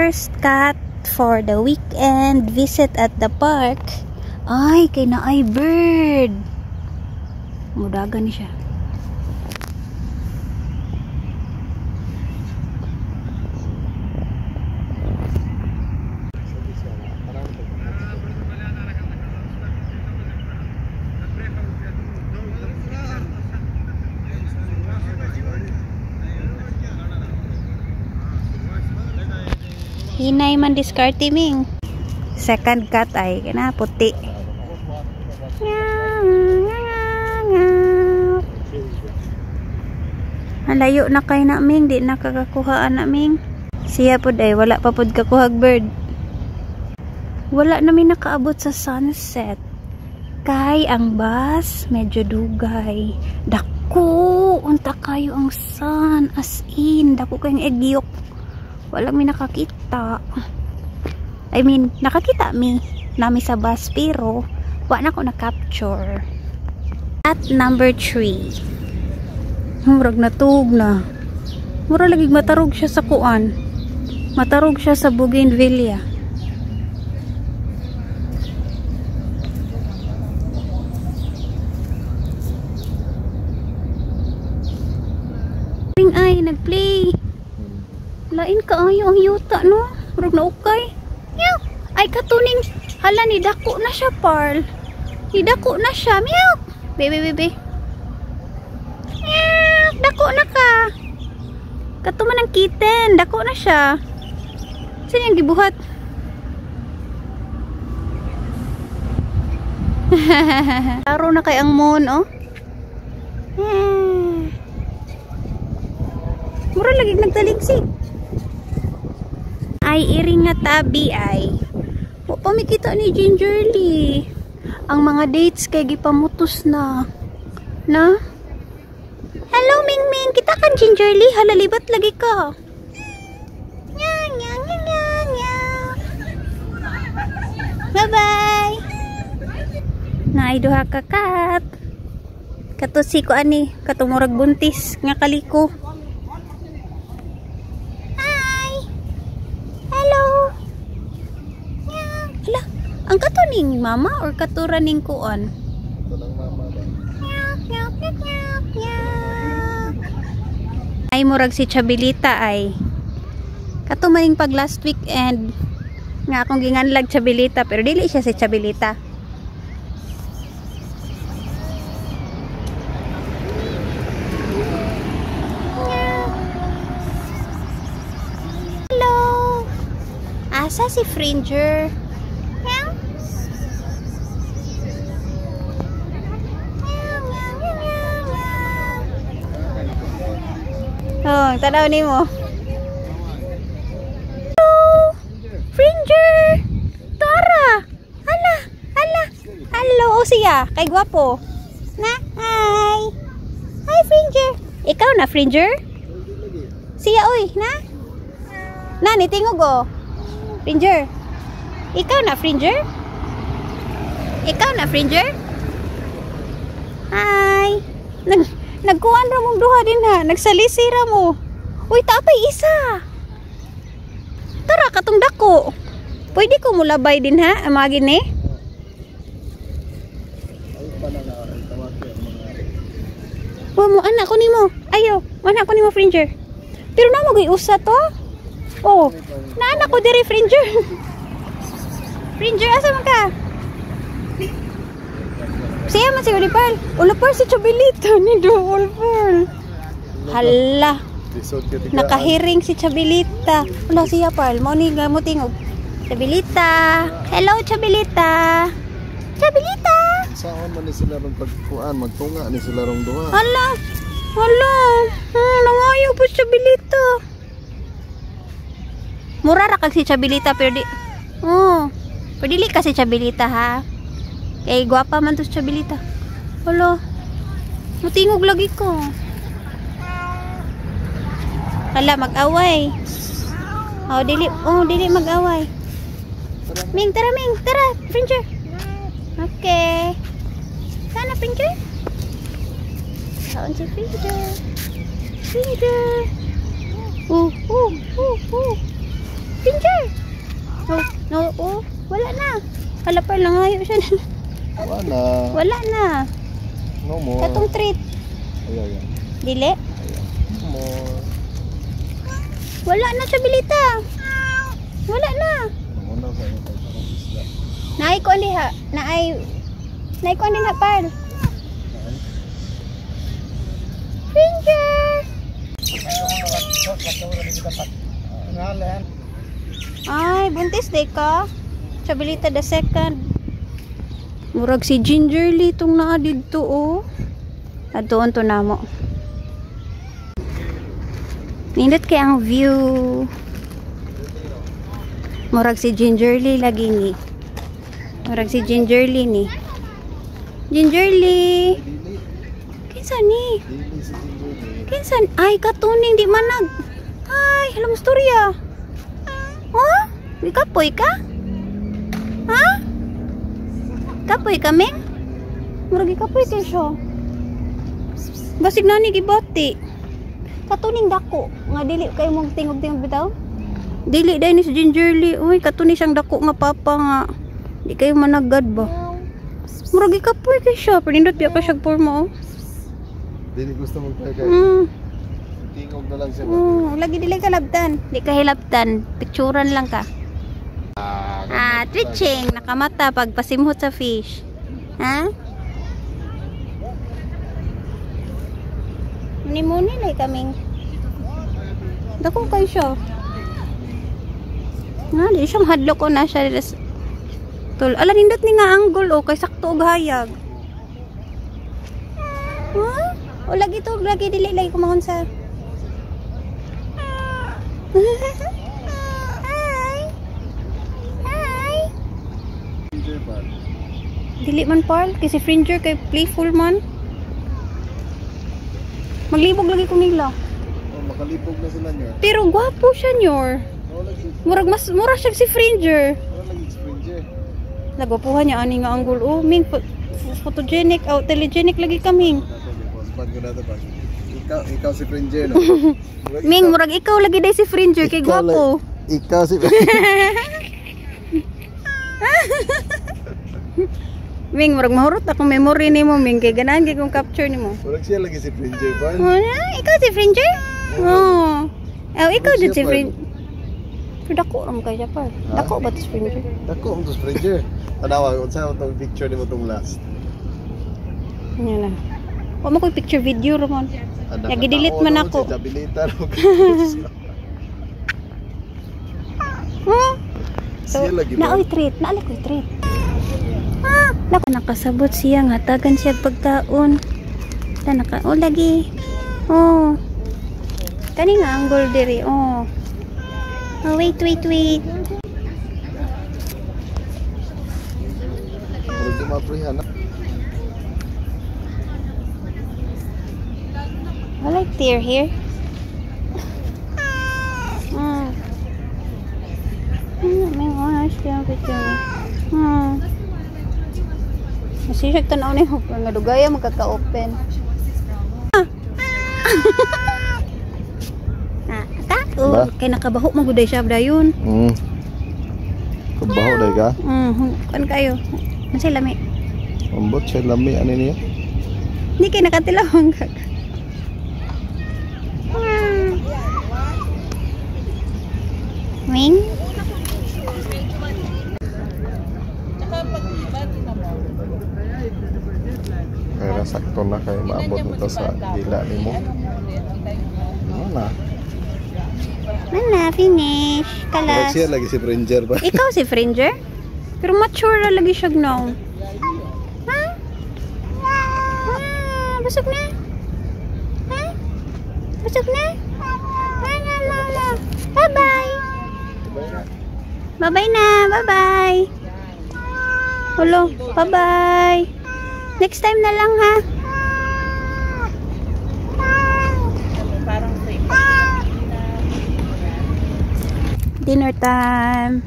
first cat for the weekend visit at the park. Ay, kay na ay bird. Mudagan ni siya. Hinay man diskarte ming. Second cat ay kana puti. Layo na kay na ming, di nakakakuhaan na ming. Siya pod ay wala pa pod kakuhag bird. Wala namin nakaabot sa sunset. Kay ang bus medyo dugay. Dako unta kayo ang sun, as in dako kayong egyok. Walang may nakakita. I mean, nakakita nami sa bus pero wala na ko na-capture. At number 3. Murag natug na. Mura lagi matarog siya sa kuan. Matarog siya sa bougainvillea. Ay, nag-play. Lain kaayo ang yuta, no? Murag na ukay. Meow! Ay, katuning. Hala, nidako na siya, Parl. Nidako na siya. Meow! Bebe. Meow! Dako na ka. Katuman ng kitten. Dako na siya. Saan yung gibuhat? Taro na kay ang moon, oh. Mura lagi nagtaligsik. Ay, iring nga tabi ay. O, pamikita ni Gingerly. Ang mga dates kay gipamutos na. Na? Hello, Mingming. Kita kan Gingerly. Halalibat lagi ka. Bye-bye. Naiduha ka kat. Katusi ko ani. Katumurag buntis. Nga kaliko. Ang katuning mama or katuraning kuon? Ay murag si Chabilita ay. Katumaning pag last weekend nga akong ginganlag Chabilita pero dili siya si Chabilita. Hello. Asa si Fringer? Oh, tanaw ni mo. Hello! Fringer! Tara! Hala! Hello, siya. Kay gwapo. Na? Hi! Hi, Fringer! Ikaw na, Fringer? Siya, uy, na? Na, nitingog, oh. Fringer? Ikaw na, Fringer? Hi! Nagkuhan ra mong duha din ha. Nagsalisira mo. Uy, tapay isa. Tara, katong dako. Pwede ko mulabay din ha. Amagin eh. Mo anak ko nimo. Ayo, anak ko nimo, Fringer. Pero na mo usa to. Oh, na anak ko diri, Fringer. Fringer, asa man ka? Siya man si Ulipal. Ulipal si Chabilita ni Ulipal. Hala. Nakahiring si Chabilita. Wala siya, Parl. Mo ni mo tingog. Chabilita. Hello, Chabilita. Saan man ni sila rong pagkuan, magtunga ni sila rong duha. Hala. Nangayo po si Chabilita. Mura ra kag si Chabilita pero di. Pero dili ka si Chabilita ha. Kay gwapa man to si Chabilita. Hala. Mutingog lagi ko. Hala, mag-away. Dili mag-away. Ming, tara, Fringer. Okay. Sana, Fringer? Saan si Fringer? Fringer. Fringer. Oo, wala na. Hala pa lang ayaw siya. Wala. Wala na. No more. Katong treat. Ayan. Dili. No more. Wala na siya bilita. Wala na. Mangunaw sa iyo kay parang isda. Naay ko diha. Naay ko din ha par. Ranger. Ay, buntis day ka. Chabilita the second. Murag si Gingerly itong naa dito oh. Adoon to namo. Nindot kay ang view. Murag si Gingerly lagi ni. Murag si Gingerly ni. Gingerly. Kinsa ni? Kinsa? Ay, katuning di manag. Ay, halang storya. Oh? Di kapoy ka? Ha? Kapoy kami? Murag kapoy kayo siya. Basig na ni gibati. Katuning dako. Nga dili kayo mong tingog-tingog bitaw? Dili dahil ni si Gingerly. Uy, katuning siyang dako nga papa nga. Di kayo managad ba? Murag kapoy kayo siya. Panindot biya ka siyang forma oh. Dili gusto magpagay. Tingog na lang siya. Lagi dili ka labtan. Di ka hilabtan. Picturean lang ka. Twitching. Nakamata pag pasimhot sa fish. Ha? Muni-muni lang kaming. Dako kayo siya. Nga, di siya mahadlo ko na siya. Ala, nindot ni nga angle o. Kay sakto og hayag. Ha? O lagi to, lagi dili lagi kumahon sa. Hi. Hi. Dili man Parl, kasi Fringer kay playful man. Maglibog lagi ko nila. Oh, makalibog na sila niya. Pero gwapo siya nyor. Murag mas mura siya si Fringer. Wala lagi si Fringer. Nagwapuhan niya ani nga angle. Oh, ming photogenic, telegenic lagi kaming. Pag ko nato pa. Ikaw si Fringer no. Ming murag ikaw lagi day si Fringer kay gwapo. Ikaw si Ming murag mahurot akong memory nimo Ming kay ganahan kay kong capture nimo. Murag siya lagi si Fringer ba? Ikaw si Fringer? Oh. Ikaw din si Fringer. Pero dako ram kay Japar. Dako ba to si Fringer? Dako ang to si Fringer. Tanawa unsa mo tong picture nimo tong last. Nya na. Wa mo ko picture video Ramon. Ya gidelete man ako. Stabilitar og. So, naoy treat, naali ko treat. Nakasabot siya nga tagan siya pagkaon. Lagi. Oh. Kani nga angle diri. Oh. Oh, wait. Murag di ma-freehan. I like deer here. May mga siya picture. Masisig tanaw ni Hope nga dugaya magkaka-open. Kay nakabaho maguday siya dayon. Kabaho day ka? Kan kayo. Masay lami. Ambot siya lami ani niya. Hindi kay nakatilawang ka. Ming? Kaya sakto na kayo maabot nito sa dila ni mo. Mana, finish. Kalas. Siya lagi si Fringer ba? Ikaw si Fringer? Pero mature na lagi siya now. Ha? Busog na? Ha? Busog na? Mama. Bye-bye. Bye-bye na. Bye-bye. Hello. Bye-bye. Next time na lang ha. Dinner time.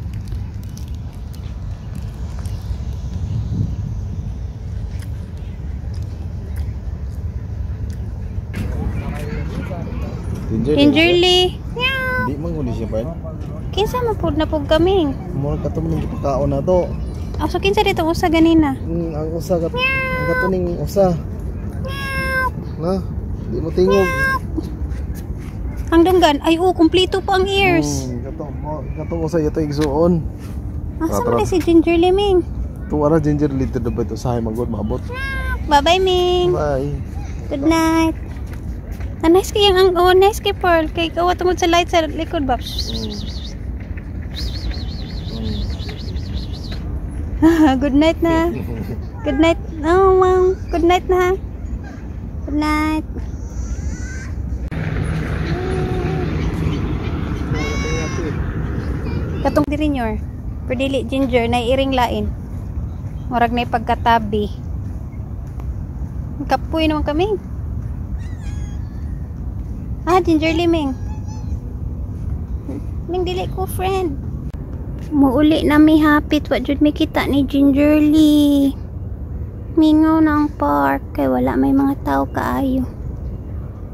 Gingerly. Meow. Di man huli siya ba? Kinsa mo pud na pud kami. Mura ka to maning pagkaon na to. So kinsa dito usa ganina? Ang usa ka ang katuning usa. Na, di mo tingog. Ang danggan ay kumpleto pa ang ears. Katong usa ito igsuon. Asa man si Ginger Liming? Tuwa ra Ginger little dapat usahay magod maabot. Bye-bye Ming. Bye. Good night. Nice kay ang nice kay Pearl kay kawa tungod sa light sa likod ba. Good night na. Good night. Oh, wow. Good night na. Good night. Katong diri nyor. Perdili Ginger na iring lain. Murag na pagkatabi. Kapoy naman kami. Ginger Liming. Ming dili ko friend. Muuli na mi hapit wa jud mi kita ni Ginger Lee. Mingaw na ang park kay wala may mga tao kaayo.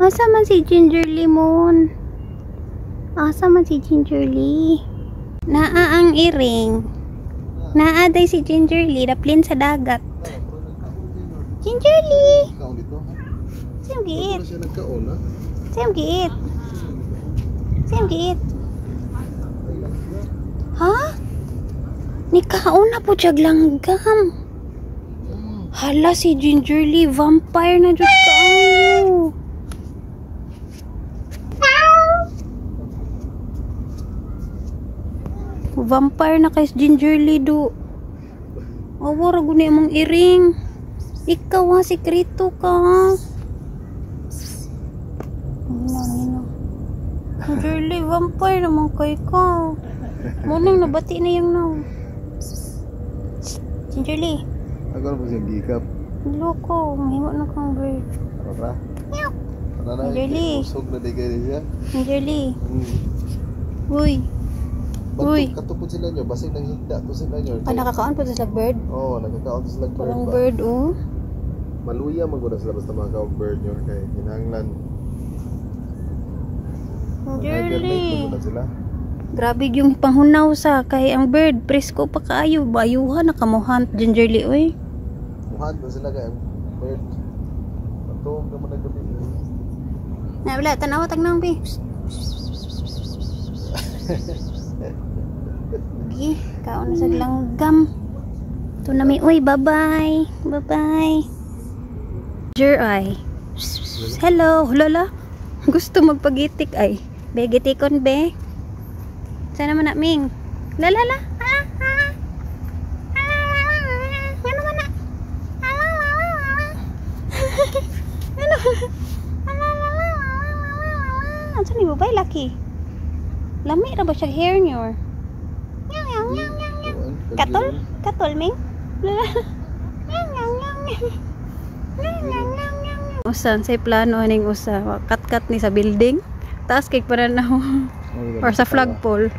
Asa man si Ginger Lee mon? Asa man si Ginger Lee? Naa ang iring. Naa day si Ginger Lee daplin sa dagat. Ginger Lee. Siyang giit. Siyang giit. Siyang giit. Ha? Nikaon na po siyag langgam. Hala si Ginger Lee, vampire na dyan kaayo. Vampire na kay Ginger Lee do. Awara guni among iring. Ikaw sikrito ka. Ginger Lee, vampire naman kay ka. Munang nabati na yung now. Ginger Lee. Ako na po siyang gikap. Loko, mahimo na kang bird. Para? Ginger Lee. Usog na di kayo siya. Ginger Lee. Uy. Uy. Katupod sila nyo, basig nang higda to sila nyo. Nakakaon po sa bird? Oo, nakakaon to sila bird Parang ba? bird, Maluya maguna sila basta mga bird nyo kay hinanglan. Ginger Lee. Maguna sila. Grabe yung panghunaw sa kay ang bird. Presko pa kaayo. Bayuhan nakamuhant Ginger Lee, uy. Muhan na sila kay bird. Patuong naman na gabi. Wala, tanawa tag nang bi. Gi, kaon na sa langgam. Ito na mi, uy, bye-bye. Bye-bye. Ginger ay. Hello, hulala. Gusto magpagitik ay. Be, gitikon be. Sana man na, Ming. Lalala. Ano man na? Ano? Ano ni babay laki? Lami ra ba siya hair niyo? Katol? Katol, Ming? Usan say plano ning usa kat-kat ni sa building. Taas kay para na or sa flagpole.